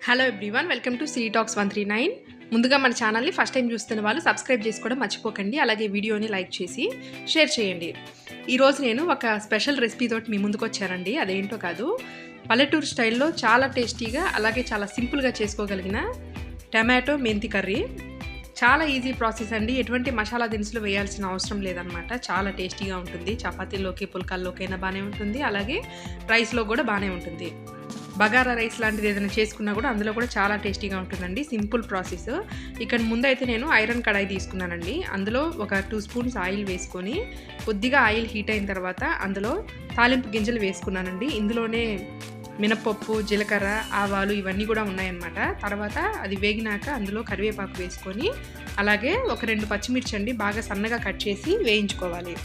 Hello everyone, welcome to city talks 139. ముందుగా మన ఛానల్ని ఫస్ట్ టైం చూస్తున్న వాళ్ళు సబ్స్క్రైబ్ చేసుకోవడం మర్చిపోకండి. అలాగే వీడియోని లైక్ చేసి షేర్ చేయండి. ఈరోజు నేను ఒక స్పెషల్ రెసిపీ తోటి మీ ముందుకు వచ్చానండి. అదేంటో కాదు, పల్లెటూరు స్టైల్లో చాలా టేస్టీగా అలాగే చాలా సింపుల్గా చేసుకోగలిగిన టమాటో మెంతి కర్రీ. చాలా ఈజీ ప్రాసెస్ అండి. ఎటువంటి మసాలా దినుసులు వేయాల్సిన అవసరం లేదనమాట. చాలా టేస్టీగా ఉంటుంది. చపాతీలోకి పుల్కాల్లోకైనా బాగానే ఉంటుంది, అలాగే రైస్లో కూడా బాగానే ఉంటుంది. బగారా రైస్ లాంటిది ఏదైనా చేసుకున్నా కూడా అందులో కూడా చాలా టేస్టీగా ఉంటుందండి. Simple process. ఇక్కడ ముందైతే నేను ఐరన్ కడాయి తీసుకున్నానండి. అందులో ఒక 2 స్పూన్స్ ఆయిల్ వేసుకొని కొద్దిగా ఆయిల్ హీట్ అయిన తర్వాత అందులో తాలింపు గింజలు వేసుకున్నానండి. ఇందులోనే మినపప్పు, జీలకర్ర, ఆవాలు ఇవన్నీ కూడా ఉన్నాయన్నమాట. తర్వాత అది వేగినాక అందులో కరివేపాకు వేసుకొని అలాగే ఒక 2 పచ్చిమిర్చి అండి బాగా సన్నగా కట్ చేసి వేయించుకోవాలి.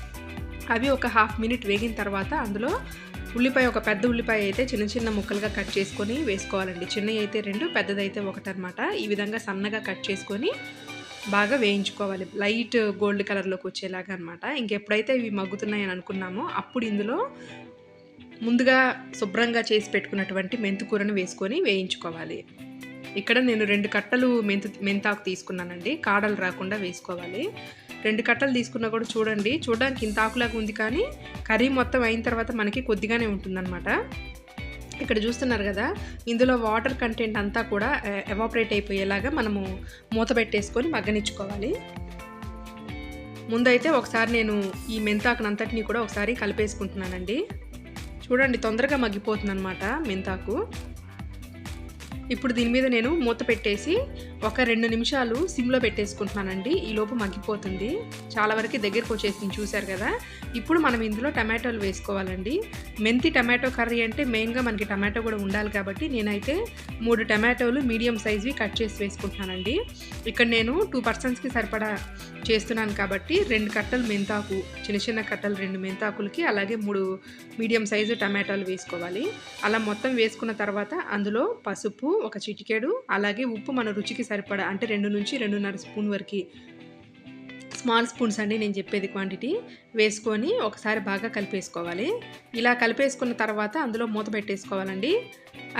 అవి ఒక హాఫ్ మినిట్ వేగిన తర్వాత అందులో ఉల్లిపాయ, ఒక పెద్ద ఉల్లిపాయ అయితే చిన్న చిన్న ముక్కలుగా కట్ చేసుకొని వేసుకోవాలండి. చిన్నవి అయితే 2, పెద్దదైతే 1 అనమాట. ఈ విధంగా సన్నగా కట్ చేసుకొని బాగా వేయించుకోవాలి, లైట్ గోల్డ్ కలర్లోకి వచ్చేలాగా అనమాట. ఇంకెప్పుడైతే ఇవి మగ్గుతున్నాయని అనుకున్నామో అప్పుడు ఇందులో ముందుగా శుభ్రంగా చేసి పెట్టుకున్నటువంటి మెంతికూరను వేసుకొని వేయించుకోవాలి. ఇక్కడ నేను 2 కట్టలు మెంతాకు తీసుకున్నానండి. కాడలు రాకుండా వేసుకోవాలి. 2 కట్టలు తీసుకున్నా కూడా చూడడానికి ఇంత ఆకులాగా ఉంది, కానీ కర్రీ మొత్తం అయిన తర్వాత మనకి కొద్దిగానే ఉంటుందన్నమాట. ఇక్కడ చూస్తున్నారు కదా, ఇందులో వాటర్ కంటెంట్ అంతా కూడా ఎవాపరేట్ అయిపోయేలాగా మనము మూత పెట్టేసుకొని మగ్గనిచ్చుకోవాలి. ముందైతే ఒకసారి నేను ఈ మెంతాకునంతటిని కూడా ఒకసారి కలిపేసుకుంటున్నానండి. చూడండి, తొందరగా మగ్గిపోతుంది అనమాట మెంతాకు. ఇప్పుడు దీని మీద నేను మూత పెట్టేసి ఒక 2 నిమిషాలు సిమ్లో పెట్టేసుకుంటున్నానండి. ఈలోపు మగ్గిపోతుంది. చాలా వరకు దగ్గరికి వచ్చేసింది, చూసారు కదా. ఇప్పుడు మనం ఇందులో టమాటోలు వేసుకోవాలండి. మెంతి టమాటో కర్రీ అంటే మెయిన్గా మనకి టమాటో కూడా ఉండాలి కాబట్టి నేనైతే 3 టమాటోలు మీడియం సైజ్వి కట్ చేసి వేసుకుంటున్నానండి. ఇక్కడ నేను 2 పర్సన్స్కి సరిపడా చేస్తున్నాను కాబట్టి 2 కట్టలు మెంతాకు, చిన్న చిన్న కట్టలు 2 మెంతాకులకి అలాగే 3 మీడియం సైజు టమాటాలు వేసుకోవాలి. అలా మొత్తం వేసుకున్న తర్వాత అందులో పసుపు ఒక చిటికెడు, అలాగే ఉప్పు మన రుచికి సరిపడా, అంటే 2 నుంచి 2.5 స్పూన్ వరకు, స్మాల్ స్పూన్స్ అండి నేను చెప్పేది క్వాంటిటీ, వేసుకొని ఒకసారి బాగా కలిపేసుకోవాలి. ఇలా కలిపేసుకున్న తర్వాత అందులో మూత పెట్టేసుకోవాలండి.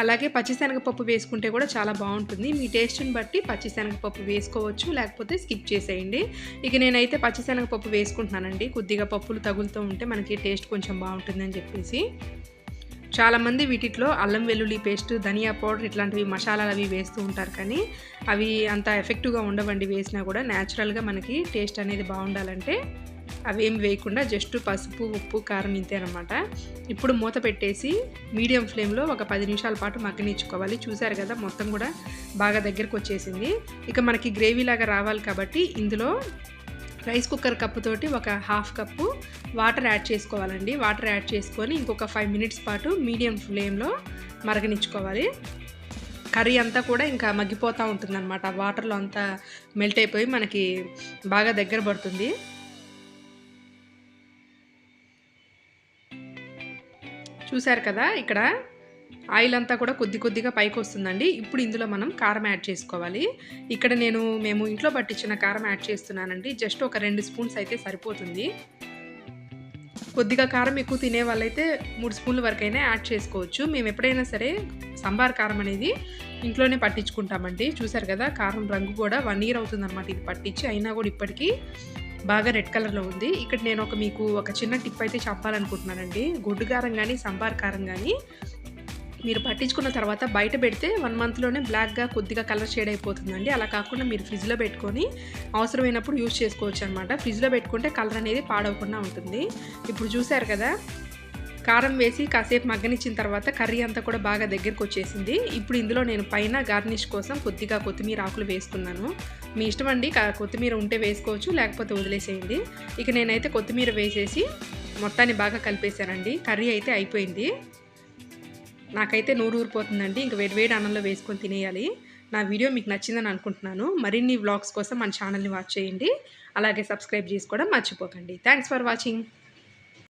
అలాగే పచ్చిశనగపప్పు వేసుకుంటే కూడా చాలా బాగుంటుంది. మీ టేస్ట్ని బట్టి పచ్చిశనగపప్పు వేసుకోవచ్చు, లేకపోతే స్కిప్ చేసేయండి. ఇక నేనైతే పచ్చిశనగపప్పు వేసుకుంటున్నానండి. కొద్దిగా పప్పులు తగులుతూ ఉంటే మనకి టేస్ట్ కొంచెం బాగుంటుందని చెప్పేసి. చాలామంది వీటిలో అల్లం వెల్లుల్లి పేస్ట్, ధనియా పౌడర్ ఇట్లాంటివి మసాలాలు అవి వేస్తూ ఉంటారు, కానీ అవి అంత ఎఫెక్టివ్గా ఉండవండి. వేసినా కూడా న్యాచురల్గా మనకి టేస్ట్ అనేది బాగుండాలంటే అవి ఏం వేయకుండా జస్ట్ పసుపు, ఉప్పు, కారం ఇంతే అనమాట. ఇప్పుడు మూత పెట్టేసి మీడియం ఫ్లేమ్లో ఒక 10 నిమిషాల పాటు మగ్గనిచ్చుకోవాలి. చూసారు కదా, మొత్తం కూడా బాగా దగ్గరకు వచ్చేసింది. ఇక మనకి గ్రేవీ లాగా రావాలి కాబట్టి ఇందులో రైస్ కుక్కర్ కప్పుతోటి ఒక హాఫ్ కప్పు వాటర్ యాడ్ చేసుకోవాలండి. వాటర్ యాడ్ చేసుకొని ఇంకొక 5 మినిట్స్ పాటు మీడియం ఫ్లేమ్లో మరగనిచ్చుకోవాలి. కర్రీ అంతా కూడా ఇంకా మగ్గిపోతూ ఉంటుందన్నమాట. వాటర్లో అంతా మెల్ట్ అయిపోయి మనకి బాగా దగ్గర పడుతుంది. చూసారు కదా, ఇక్కడ ఆయిల్ అంతా కూడా కొద్దిగా పైకి వస్తుందండి. ఇప్పుడు ఇందులో మనం కారం యాడ్ చేసుకోవాలి. ఇక్కడ మేము ఇంట్లో పట్టించిన కారం యాడ్ చేస్తున్నానండి. జస్ట్ ఒక 2 స్పూన్స్ అయితే సరిపోతుంది. కొద్దిగా కారం ఎక్కువ తినే వాళ్ళైతే 3 స్పూన్ల వరకైనా యాడ్ చేసుకోవచ్చు. మేము ఎప్పుడైనా సరే సాంబార్ కారం అనేది ఇంట్లోనే పట్టించుకుంటామండి. చూసారు కదా, కారం రంగు కూడా 1 ఇయర్ అవుతుందన్నమాట ఇది పట్టించి, అయినా కూడా ఇప్పటికీ బాగా రెడ్ కలర్లో ఉంది. ఇక్కడ నేను మీకు ఒక చిన్న టిప్ అయితే చెప్పాలనుకుంటున్నానండి. గొడ్డు కారం కానీ సాంబార్ కారం కానీ మీరు పట్టించుకున్న తర్వాత బయట పెడితే 1 మంత్లోనే బ్లాక్గా కొద్దిగా కలర్ షేడ్ అయిపోతుందండి. అలా కాకుండా మీరు ఫ్రిడ్జ్లో పెట్టుకొని అవసరమైనప్పుడు యూజ్ చేసుకోవచ్చు అనమాట. ఫ్రిడ్జ్లో పెట్టుకుంటే కలర్ అనేది పాడవకుండా ఉంటుంది. ఇప్పుడు చూసారు కదా, కారం వేసి కాసేపు మగ్గనిచ్చిన తర్వాత కర్రీ అంతా కూడా బాగా దగ్గరకు వచ్చేసింది. ఇప్పుడు ఇందులో నేను పైన గార్నిష్ కోసం కొద్దిగా కొత్తిమీర ఆకులు వేసుకున్నాను. మీ ఇష్టం అండి, కొత్తిమీర ఉంటే వేసుకోవచ్చు, లేకపోతే వదిలేసేయండి. ఇక నేనైతే కొత్తిమీర వేసేసి మొత్తాన్ని బాగా కలిపేశానండి. కర్రీ అయితే అయిపోయింది. నాకైతే నోరు ఊరిపోతుందండి. ఇంక వేడి అన్నంలో వేసుకొని తినేయాలి. నా వీడియో మీకు నచ్చిందని అనుకుంటున్నాను. మరిన్ని వ్లాగ్స్ కోసం మన ఛానల్ని వాచ్ చేయండి. అలాగే సబ్స్క్రైబ్ చేసుకోవడం మర్చిపోకండి. Thanks for watching.